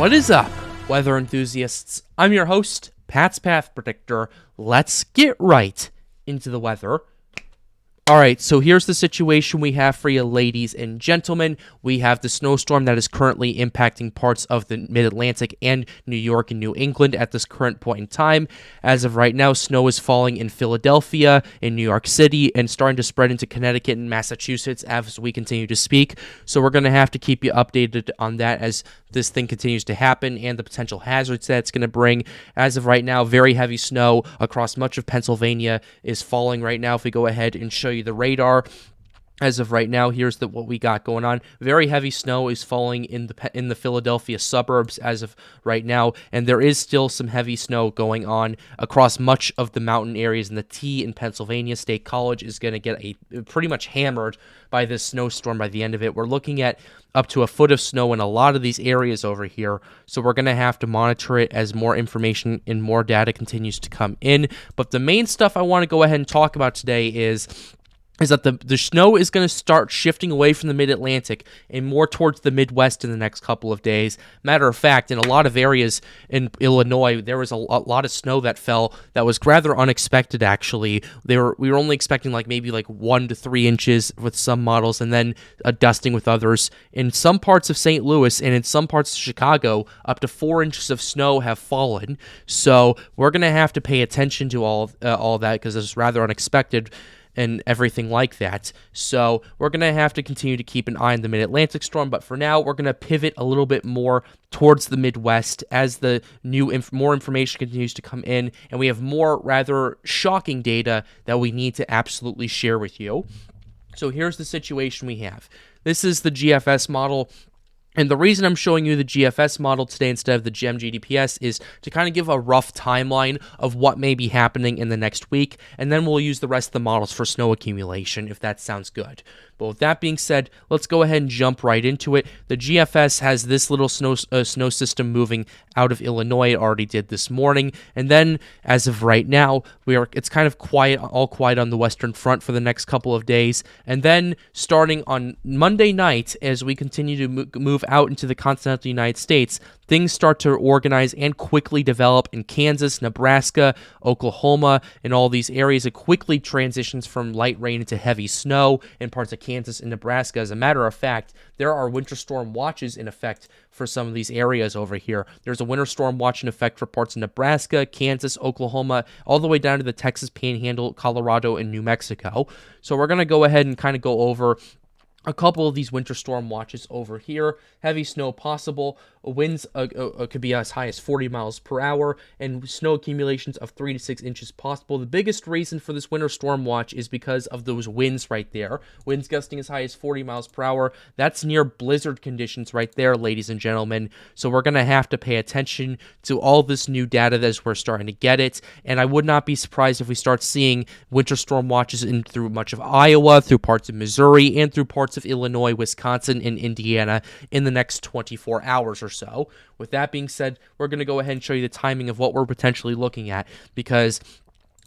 What is up, weather enthusiasts? I'm your host, Pat's Path Predictor. Let's get right into the weather. Alright, so here's the situation we have for you, ladies and gentlemen. We have the snowstorm that is currently impacting parts of the mid-Atlantic and New York and New England at this current point in time. As of right now, snow is falling in Philadelphia, in New York City, and starting to spread into Connecticut and Massachusetts as we continue to speak. So we're going to have to keep you updated on that as this thing continues to happen and the potential hazards that it's going to bring. As of right now, very heavy snow across much of Pennsylvania is falling right now. If we go ahead and show you the radar, as of right now, here's what we got going on. Very heavy snow is falling in the Philadelphia suburbs as of right now, and there is still some heavy snow going on across much of the mountain areas. And the T in Pennsylvania State College is going to get pretty much hammered by this snowstorm by the end of it. We're looking at up to a foot of snow in a lot of these areas over here, so we're going to have to monitor it as more information and more data continues to come in. But the main stuff I want to go ahead and talk about today is that the snow is going to start shifting away from the mid-Atlantic and more towards the Midwest in the next couple of days. Matter of fact, in a lot of areas in Illinois, there was a lot of snow that fell that was rather unexpected, actually. We were only expecting maybe 1 to 3 inches with some models, and then a dusting with others. In some parts of St. Louis and in some parts of Chicago, up to 4 inches of snow have fallen. So we're going to have to pay attention to all that because it's rather unexpected and everything like that. So we're going to have to continue to keep an eye on the mid-Atlantic storm, but for now, we're going to pivot a little bit more towards the Midwest as the more information continues to come in, and we have more rather shocking data that we need to absolutely share with you. So here's the situation we have. This is the GFS model. And the reason I'm showing you the GFS model today instead of the GEM GDPS is to kind of give a rough timeline of what may be happening in the next week, and then we'll use the rest of the models for snow accumulation, if that sounds good. But with that being said, let's go ahead and jump right into it. The GFS has this little snow system moving out of Illinois. It already did this morning. And then, as of right now, it's kind of all quiet on the Western Front for the next couple of days. And then, starting on Monday night, as we continue to move out into the continental United States, things start to organize and quickly develop in Kansas, Nebraska, Oklahoma, and all these areas. It quickly transitions from light rain into heavy snow in parts of Kansas and Nebraska. As a matter of fact, there are winter storm watches in effect for some of these areas over here. There's a winter storm watch in effect for parts of Nebraska, Kansas, Oklahoma, all the way down to the Texas Panhandle, Colorado, and New Mexico. So we're going to go ahead and kind of go over a couple of these winter storm watches over here. Heavy snow possible. Winds could be as high as 40 miles per hour, and snow accumulations of 3 to 6 inches possible. The biggest reason for this winter storm watch is because of those winds right there. Winds gusting as high as 40 miles per hour. That's near blizzard conditions right there, ladies and gentlemen. So we're going to have to pay attention to all this new data as we're starting to get it. And I would not be surprised if we start seeing winter storm watches through much of Iowa, through parts of Missouri, and through parts of Illinois, Wisconsin, and Indiana in the next 24 hours or so. With that being said, we're going to go ahead and show you the timing of what we're potentially looking at, because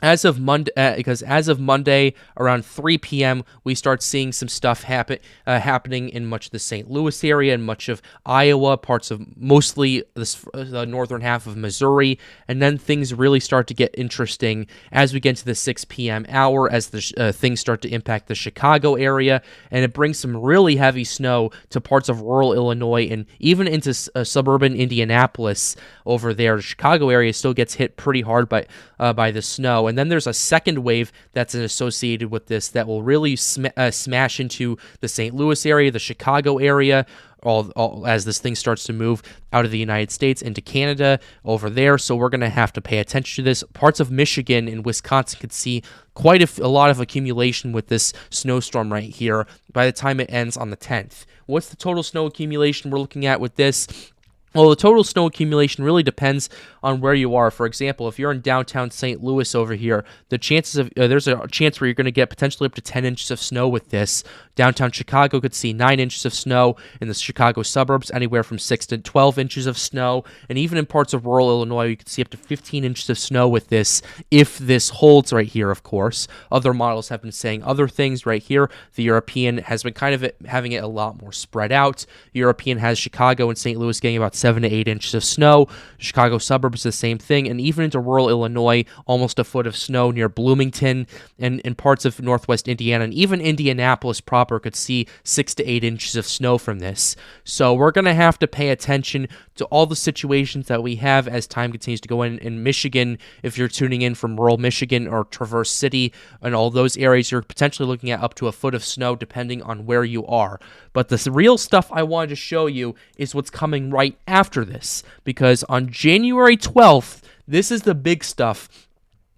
as of Monday around 3 p.m., we start seeing some stuff happening in much of the St. Louis area and much of Iowa, parts of mostly the northern half of Missouri, and then things really start to get interesting as we get to the 6 p.m. hour, as the things start to impact the Chicago area, and it brings some really heavy snow to parts of rural Illinois and even into suburban Indianapolis over there. The Chicago area still gets hit pretty hard by the snow. And then there's a second wave that's associated with this that will really smash into the St. Louis area, the Chicago area, all as this thing starts to move out of the United States into Canada over there. So we're going to have to pay attention to this. Parts of Michigan and Wisconsin could see quite a lot of accumulation with this snowstorm right here by the time it ends on the 10th. What's the total snow accumulation we're looking at with this? Well, the total snow accumulation really depends on where you are. For example, if you're in downtown St. Louis over here, the chances of there's a chance where you're going to get potentially up to 10 inches of snow with this. Downtown Chicago could see 9 inches of snow. In the Chicago suburbs, anywhere from 6 to 12 inches of snow. And even in parts of rural Illinois, you could see up to 15 inches of snow with this, if this holds right here, of course. Other models have been saying other things right here. The European has been kind of having it a lot more spread out. European has Chicago and St. Louis getting about 7 to 8 inches of snow. Chicago suburbs, the same thing. And even into rural Illinois, almost a foot of snow near Bloomington and in parts of northwest Indiana. And even Indianapolis proper could see 6 to 8 inches of snow from this. So we're going to have to pay attention to all the situations that we have as time continues to go in Michigan. If you're tuning in from rural Michigan or Traverse City and all those areas, you're potentially looking at up to a foot of snow depending on where you are. But the real stuff I wanted to show you is what's coming right after this, because on January 12th, this is the big stuff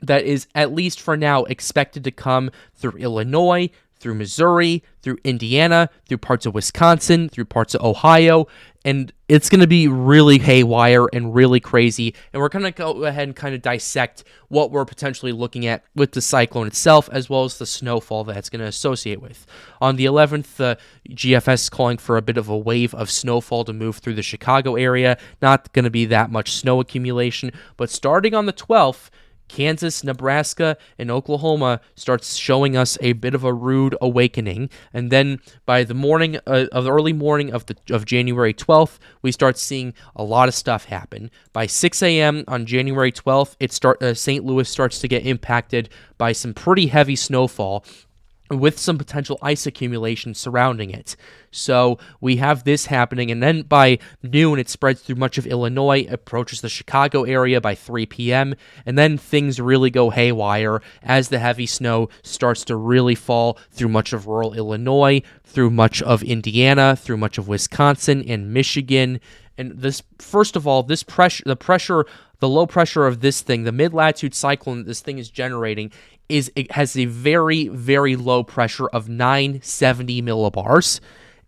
that is, at least for now, expected to come through Illinois, through Missouri, through Indiana, through parts of Wisconsin, through parts of Ohio, and it's going to be really haywire and really crazy, and we're going to go ahead and kind of dissect what we're potentially looking at with the cyclone itself, as well as the snowfall that it's going to associate with. On the 11th, the GFS is calling for a bit of a wave of snowfall to move through the Chicago area. Not going to be that much snow accumulation, but starting on the 12th, Kansas, Nebraska, and Oklahoma starts showing us a bit of a rude awakening, and then by the morning of the early morning of January 12th, we start seeing a lot of stuff happen. By 6 a.m. on January 12th, St. Louis starts to get impacted by some pretty heavy snowfall, with some potential ice accumulation surrounding it. So we have this happening, and then by noon, it spreads through much of Illinois, approaches the Chicago area by 3 p.m., and then things really go haywire as the heavy snow starts to really fall through much of rural Illinois, through much of Indiana, through much of Wisconsin and Michigan. And this, first of all, this pressure, the low pressure of this thing, the mid-latitude cyclone that this thing is generating, it has a very, very low pressure of 970 millibars.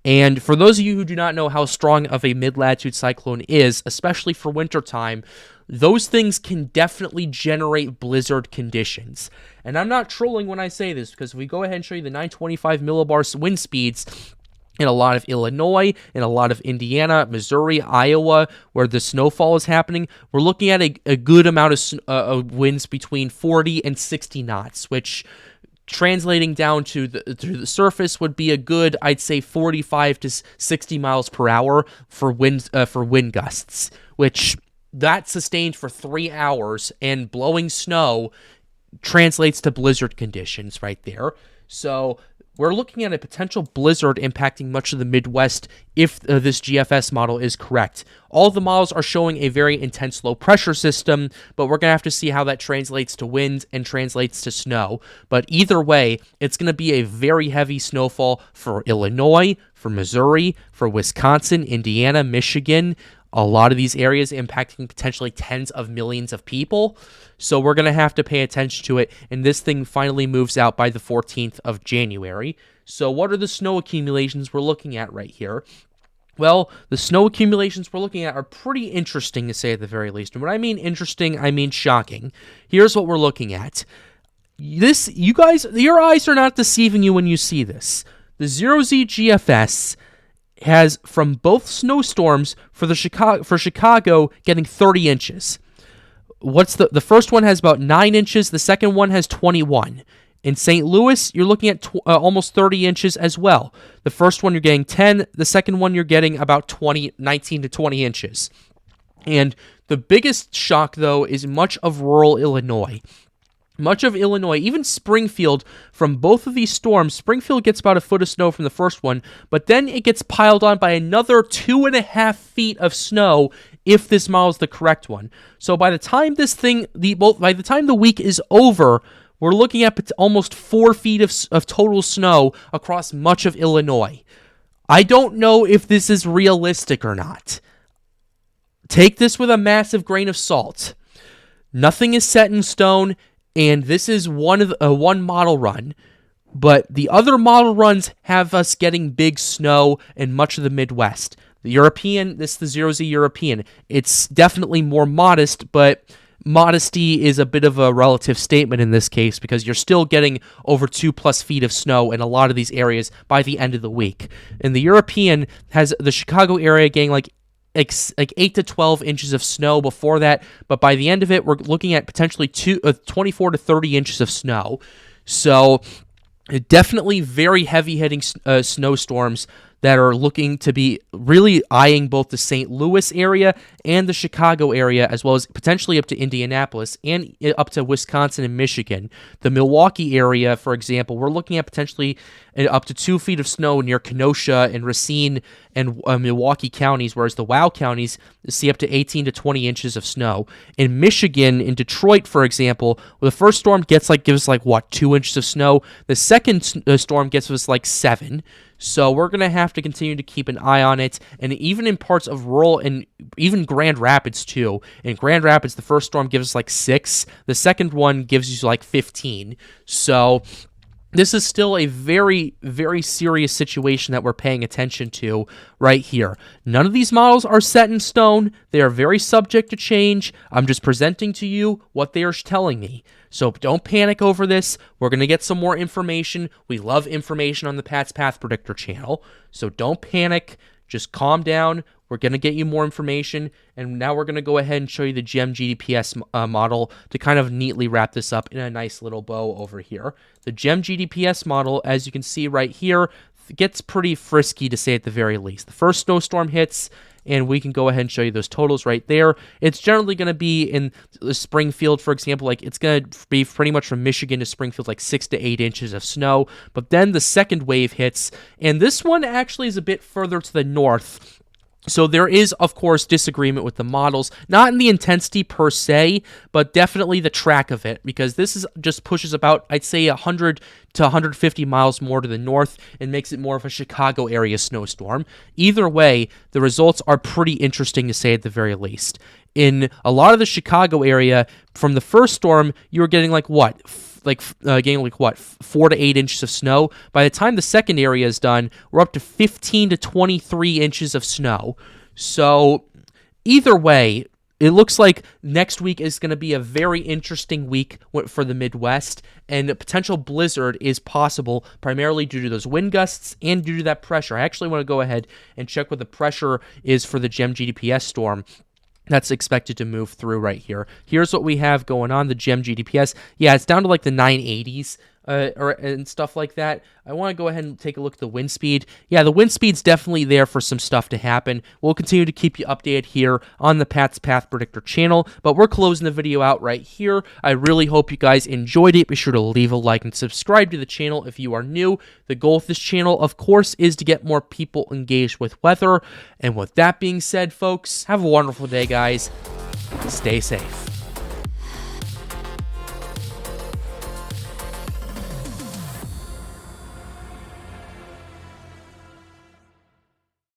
And for those of you who do not know how strong of a mid-latitude cyclone is, especially for wintertime, those things can definitely generate blizzard conditions. And I'm not trolling when I say this, because if we go ahead and show you the 925 millibar wind speeds in a lot of Illinois, in a lot of Indiana, Missouri, Iowa, where the snowfall is happening, we're looking at a good amount of winds between 40 and 60 knots, which translating down to the surface would be a good, I'd say, 45 to 60 miles per hour for wind gusts, which that sustained for 3 hours, and blowing snow translates to blizzard conditions right there. So we're looking at a potential blizzard impacting much of the Midwest if this GFS model is correct. All the models are showing a very intense low pressure system, but we're going to have to see how that translates to wind and translates to snow. But either way, it's going to be a very heavy snowfall for Illinois, for Missouri, for Wisconsin, Indiana, Michigan, a lot of these areas impacting potentially tens of millions of people. So we're going to have to pay attention to it, and this thing finally moves out by the 14th of January. So what are the snow accumulations we're looking at right here? Well, the snow accumulations we're looking at are pretty interesting, to say at the very least. And when I mean interesting, I mean shocking. Here's what we're looking at. This, you guys, your eyes are not deceiving you when you see this. The 0Z GFS has, from both snowstorms for Chicago getting 30 inches. What's the first one has about 9 inches, the second one has 21. In St. Louis, you're looking at almost 30 inches as well. The first one you're getting 10, the second one you're getting about 19 to 20 inches. And the biggest shock, though, is much of rural Illinois. Much of Illinois, even Springfield, from both of these storms, Springfield gets about a foot of snow from the first one, but then it gets piled on by another 2.5 feet of snow if this model is the correct one. So by the time by the time the week is over, we're looking at almost 4 feet of total snow across much of Illinois. I don't know if this is realistic or not. Take this with a massive grain of salt. Nothing is set in stone, and this is one model run, but the other model runs have us getting big snow in much of the Midwest. The European, this is the 0Z European. It's definitely more modest, but modesty is a bit of a relative statement in this case, because you're still getting over 2+ feet of snow in a lot of these areas by the end of the week. And the European has the Chicago area getting like 8 to 12 inches of snow before that, but by the end of it, we're looking at potentially 24 to 30 inches of snow. So definitely very heavy-hitting snowstorms. that are looking to be really eyeing both the St. Louis area and the Chicago area, as well as potentially up to Indianapolis and up to Wisconsin and Michigan. The Milwaukee area, for example, we're looking at potentially up to 2 feet of snow near Kenosha and Racine and Milwaukee counties, whereas the WOW counties see up to 18 to 20 inches of snow. In Michigan, in Detroit, for example, the first storm gives us 2 inches of snow. The second storm gets us 7. So we're going to have to continue to keep an eye on it, and even in parts of rural and even Grand Rapids too. In Grand Rapids, the first storm gives us 6. The second one gives you 15. So this is still a very, very serious situation that we're paying attention to right here. None of these models are set in stone. They are very subject to change. I'm just presenting to you what they are telling me. So don't panic over this. We're going to get some more information. We love information on the Pat's Path Predictor channel. So don't panic. Just calm down. We're going to get you more information. And now we're going to go ahead and show you the GEM GDPS model to kind of neatly wrap this up in a nice little bow over here. The GEM GDPS model, as you can see right here, gets pretty frisky to say at the very least. The first snowstorm hits, and we can go ahead and show you those totals right there. It's generally going to be in Springfield, for example. It's going to be pretty much from Michigan to Springfield, 6 to 8 inches of snow. But then the second wave hits, and this one actually is a bit further to the north. So there is, of course, disagreement with the models, not in the intensity per se, but definitely the track of it, because this is just pushes about, I'd say, 100 to 150 miles more to the north and makes it more of a Chicago area snowstorm. Either way, the results are pretty interesting to say at the very least. In a lot of the Chicago area, from the first storm, you were getting 4 to 8 inches of snow. By the time the second area is done, we're up to 15 to 23 inches of snow. So either way, it looks like next week is going to be a very interesting week for the Midwest, and a potential blizzard is possible primarily due to those wind gusts and due to that pressure. I actually want to go ahead and check what the pressure is for the GEM GDPS storm that's expected to move through right here. Here's what we have going on, the GEM GDPS. Yeah, it's down to the 980s and stuff like that. I want to go ahead and take a look at the wind speed. Yeah, the wind speed's definitely there for some stuff to happen. We'll continue to keep you updated here on the Pat's Path Predictor channel, but we're closing the video out right here. I really hope you guys enjoyed it. Be sure to leave a like and subscribe to the channel if you are new. The goal of this channel, of course, is to get more people engaged with weather. And with that being said, folks, have a wonderful day, guys. Stay safe.